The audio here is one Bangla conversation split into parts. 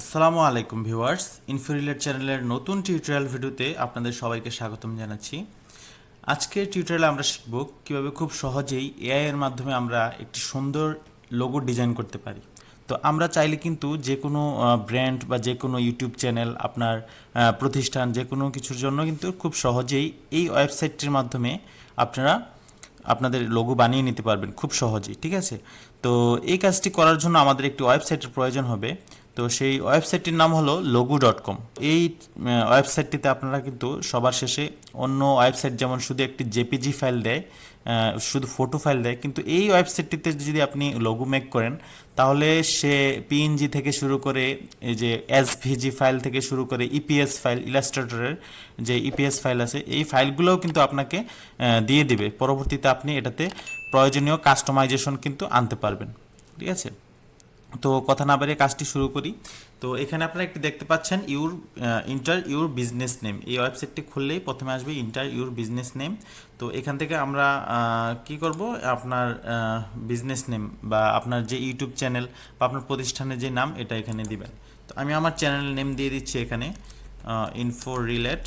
আসসালামু আলাইকুম ভিউয়ার্স, ইনফোরিলেট চ্যানেলের নতুন টিউটোরিয়াল ভিডিওতে আপনাদের সবাইকে স্বাগতম জানাচ্ছি। আজকের টিউটোরিয়ালে আমরা শিখব কিভাবে খুব সহজেই এআই এর মাধ্যমে আমরা একটি সুন্দর লোগো ডিজাইন করতে পারি। তো আমরা চাইলে কিন্তু যে কোনো ব্র্যান্ড বা যে কোনো ইউটিউব চ্যানেল, আপনার প্রতিষ্ঠান, যে কোনো কিছুর জন্য কিন্তু খুব সহজেই এই ওয়েবসাইটটির মাধ্যমে আপনারা আপনাদের লোগো বানিয়ে নিতে পারবেন খুব সহজেই। ঠিক আছে, তো এই কাজটি করার জন্য আমাদের একটি ওয়েবসাইটের প্রয়োজন হবে। তো সেই ওয়েবসাইটটির নাম হলো logo.com। এই ওয়েবসাইটটিতে আপনারা কিন্তু সবার শেষে অন্য ওয়েবসাইট যেমন শুধু একটি জেপিজি ফাইল দেয়, শুধু ফটো ফাইল দেয়, কিন্তু এই ওয়েবসাইটটিতে যদি আপনি লোগো মেক করেন তাহলে সে পিএনজি থেকে শুরু করে এই যে এসভিজি ফাইল থেকে শুরু করে ইপিএস ফাইল, ইলাস্ট্রেটরের যে ইপিএস ফাইল আছে, এই ফাইলগুলোও কিন্তু আপনাকে দিয়ে দিবে। পরবর্তীতে আপনি এটাতে প্রয়োজনীয় কাস্টমাইজেশন কিন্তু আনতে পারবেন। ঠিক আছে, তো কথা না বাড়িয়ে কাজটি শুরু করি। তো এখানে আপনারা একটি দেখতে পাচ্ছেন ইন্টার ইউর বিজনেস নেম। এই ওয়েবসাইটটি খুললেই প্রথমে আসবে ইন্টার ইউর বিজনেস নেম। তো এখান থেকে আমরা কি করব, আপনার বিজনেস নেম বা আপনার যে ইউটিউব চ্যানেল বা আপনার প্রতিষ্ঠানের যে নাম এটা এখানে দিবেন। তো আমি আমার চ্যানেল নেম দিয়ে দিচ্ছি এখানে ইনফোরিলেট।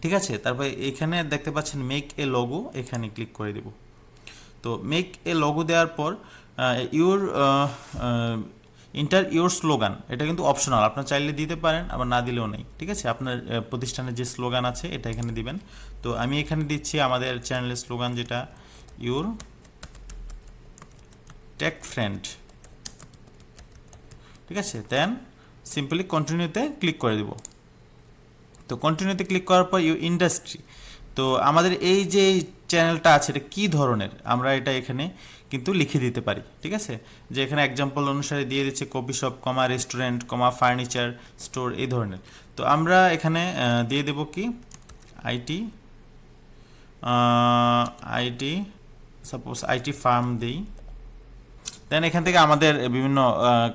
ঠিক আছে, তারপরে এখানে দেখতে পাচ্ছেন মেক এ লোগো, এখানে ক্লিক করে দেব। তো মেক এ লোগো দেওয়ার পর ইউর ইন্টার ইউর স্লোগান, এটা কিন্তু অপশনাল, আপনার চাইলে দিতে পারেন আবার না দিলেও নেই। ঠিক আছে, আপনার প্রতিষ্ঠানের যে স্লোগান আছে এটা এখানে দিবেন। তো আমি এখানে দিচ্ছি আমাদের চ্যানেলের স্লোগান, যেটা ইউর টেক ফ্রেন্ড। ঠিক আছে, দেন সিম্পলি কন্টিনিউতে ক্লিক করে দিব। তো কন্টিনিউতে ক্লিক করার পর ইউ ইন্ডাস্ট্রি। তো আমাদের এই যে চ্যানেলটা আছে এটা কী ধরনের, আমরা এটা এখানে কিন্তু লিখে দিতে পারি। ঠিক আছে, যে এখানে এক্সাম্পল অনুসারে দিয়ে দিচ্ছে coffee shop, restaurant, furniture store, এই ধরনের। তো আমরা এখানে দিয়ে দেব কি IT, IT suppose IT firm দিই। দেন এখান থেকে আমাদের বিভিন্ন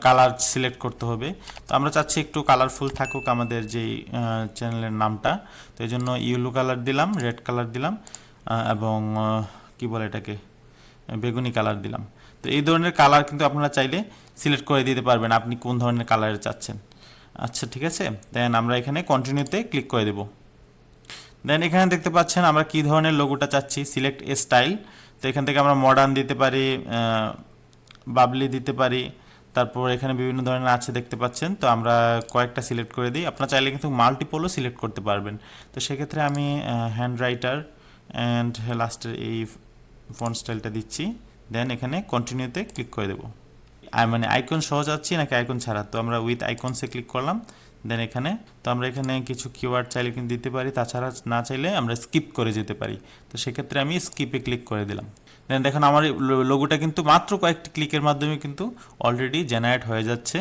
কালার সিলেক্ট করতে হবে। তো আমরা চাচ্ছি একটু কালারফুল থাকুক আমাদের যেই চ্যানেলের নামটা। তো এই জন্য ইয়েলো কালার দিলাম, রেড কালার দিলাম, এবং কি বলে এটাকে বেগুনি কালার দিলাম। তো এই ধরনের কালার কিন্তু আপনারা চাইলে সিলেক্ট করে দিতে পারবেন আপনি কোন ধরনের কালার চাচ্ছেন। আচ্ছা, ঠিক আছে, দেন আমরা এখানে কন্টিনিউতে ক্লিক করে দেব। দেন এখানে দেখতে পাচ্ছেন আমরা কি ধরনের লোগোটা চাচ্ছি, সিলেক্ট এ স্টাইল। তো এখান থেকে আমরা মডার্ন দিতে পারি, বাবলি দিতে পারি, তারপর এখানে বিভিন্ন ধরনের আছে দেখতে পাচ্ছেন। তো আমরা কয়েকটা সিলেক্ট করে দিই, আপনারা চাইলে কিন্তু মাল্টিপলও সিলেক্ট করতে পারবেন। তো সেক্ষেত্রে আমি হ্যান্ড রাইটার অ্যান্ড লাস্টের এই ফন্ট স্টাইলটা দিচ্ছি। দেন এখানে কন্টিনিউতে ক্লিক করে দেবো। মানে আইকন সহ যাচ্ছি নাকি আইকন ছাড়া, তো আমরা উইথ আইকনসে ক্লিক করলাম। দেন এখানে তো আমরা এখানে কিছু কিওয়ার্ড চাইলে কিন্তু দিতে পারি, তাছাড়া না চাইলে আমরা স্কিপ করে যেতে পারি। তো সেক্ষেত্রে আমি স্কিপে ক্লিক করে দিলাম। দেন দেখুন আমার লোগোটা কিন্তু মাত্র কয়েকটি ক্লিকের মাধ্যমে কিন্তু অলরেডি জেনারেট হয়ে যাচ্ছে।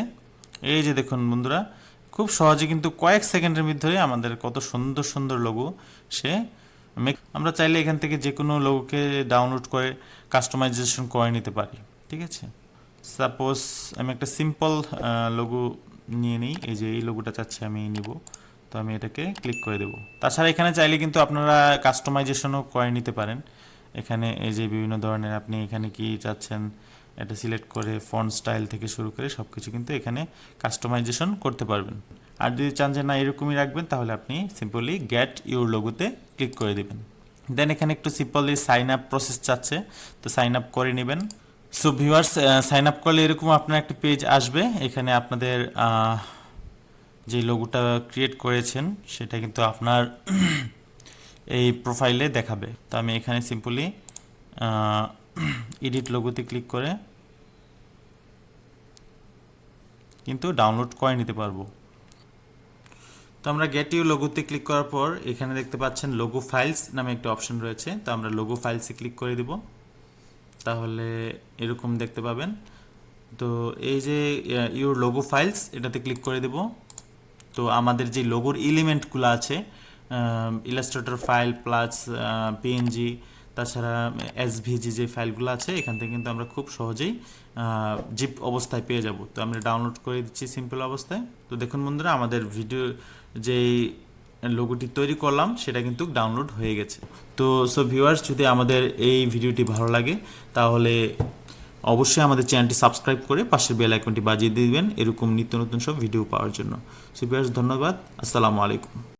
এই যে দেখুন বন্ধুরা, খুব সহজে কিন্তু কয়েক সেকেন্ডের মধ্যে আমাদের কত সুন্দর সুন্দর লোগো সে আমরা চাইলে এখান থেকে যে কোনো লোগোকে ডাউনলোড করে কাস্টমাইজেশন করে নিতে পারি। ঠিক আছে, সাপোজ আমি একটা সিম্পল লোগো নিয়ে নিই, এই যে এই লোগোটা চাচ্ছি আমি নিব। তো আমি এটাকে ক্লিক করে দেব। তাছাড়া এখানে চাইলে কিন্তু আপনারা কাস্টমাইজেশনও করে নিতে পারেন। এখানে এই যে বিভিন্ন ধরনের আপনি এখানে কি চাচ্ছেন এটা সিলেক্ট করে ফন্ট স্টাইল থেকে শুরু করে সব কিছু কিন্তু এখানে কাস্টমাইজেশন করতে পারবেন। আর যদি চান যে না এরকমই রাখবেন তাহলে আপনি সিম্পলি গেট ইউর লোগোতে ক্লিক করে দেবেন। দেন এখানে একটু সিম্পলি সাইন আপ প্রসেস চাচ্ছে, তো সাইন আপ করে নেবেন। সো ভিউয়ার্স, সাইন আপ করলে এরকম আপনার একটা পেজ আসবে। এখানে আপনাদের যে লোগোটা ক্রিয়েট করেছেন সেটা কিন্তু আপনার এই প্রোফাইলে দেখাবে। তো আমি এখানে সিম্পলি এডিট লোগোতে ক্লিক করে কিন্তু ডাউনলোড করে নিতে পারবো। তো আমরা গেট ইউ লোগোতে ক্লিক করার পর এখানে দেখতে পাচ্ছেন লোগো ফাইলস নামে একটা অপশন রয়েছে। তো আমরা লোগো ফাইলসে ক্লিক করে দিব, তাহলে এরকম দেখতে পাবেন। তো এই যে ইউর লোগো ফাইলস এটাতে ক্লিক করে দেব। তো আমাদের যে লোগোর এলিমেন্টগুলো আছে, ইলাস্ট্রেটর ফাইল প্লাস পিএনজি, তাছাড়া এসভিজি যে ফাইলগুলো আছে, এখান থেকে কিন্তু আমরা খুব সহজেই জিপ অবস্থায় পেয়ে যাব। তো আমরা ডাউনলোড করে দিচ্ছি সিম্পল অবস্থায়। তো দেখুন বন্ধুরা, আমাদের ভিডিও যেই লোগোটি তৈরি করলাম সেটা কিন্তু ডাউনলোড হয়ে গেছে। তো ভিউয়ার্স, যদি আমাদের এই ভিডিওটি ভালো লাগে তাহলে অবশ্যই আমাদের চ্যানেলটি সাবস্ক্রাইব করে পাশের বেল আইকনটি বাজিয়ে দিবেন এরকম নিত্য নতুন সব ভিডিও পাওয়ার জন্য। সো ভিউয়ার্স, ধন্যবাদ। আসসালামু আলাইকুম।